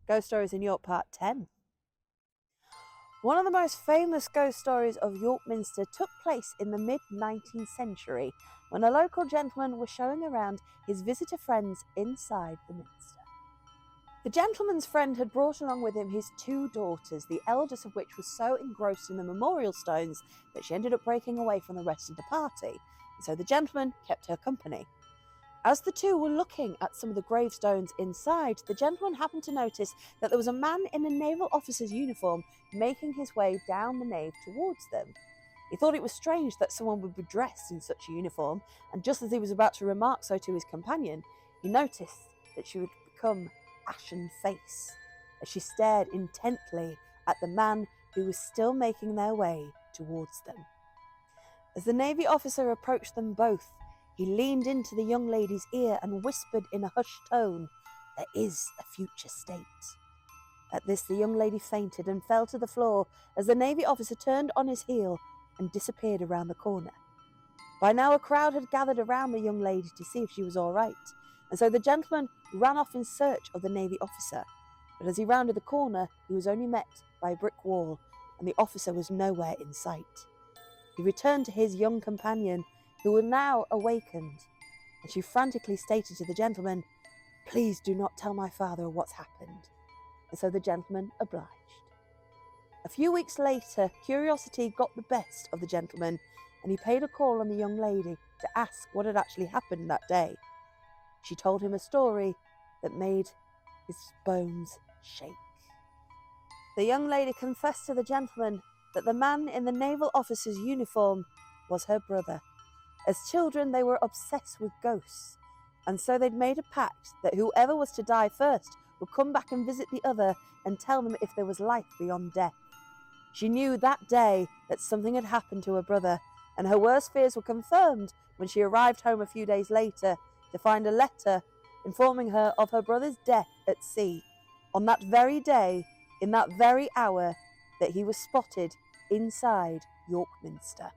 Ghost Stories in York Part 10. One of the most famous ghost stories of York Minster took place in the mid-19th century when a local gentleman was showing around his visitor friends inside the minster. The gentleman's friend had brought along with him his two daughters, the eldest of which was so engrossed in the memorial stones that she ended up breaking away from the rest of the party, and so the gentleman kept her company. As the two were looking at some of the gravestones inside, the gentleman happened to notice that there was a man in a naval officer's uniform making his way down the nave towards them. He thought it was strange that someone would be dressed in such a uniform, and just as he was about to remark so to his companion, he noticed that she would become ashen-faced as she stared intently at the man who was still making their way towards them. As the navy officer approached them both, he leaned into the young lady's ear and whispered in a hushed tone, "There is a future state." At this, the young lady fainted and fell to the floor as the navy officer turned on his heel and disappeared around the corner. By now, a crowd had gathered around the young lady to see if she was all right, and so the gentleman ran off in search of the navy officer. But as he rounded the corner, he was only met by a brick wall, and the officer was nowhere in sight. He returned to his young companion, who were now awakened, and she frantically stated to the gentleman, "Please do not tell my father what's happened." And so the gentleman obliged. A few weeks later, curiosity got the best of the gentleman, and he paid a call on the young lady to ask what had actually happened that day. She told him a story that made his bones shake. The young lady confessed to the gentleman that the man in the naval officer's uniform was her brother. As children, they were obsessed with ghosts, and so they'd made a pact that whoever was to die first would come back and visit the other and tell them if there was life beyond death. She knew that day that something had happened to her brother, and her worst fears were confirmed when she arrived home a few days later to find a letter informing her of her brother's death at sea, on that very day, in that very hour, that he was spotted inside York Minster.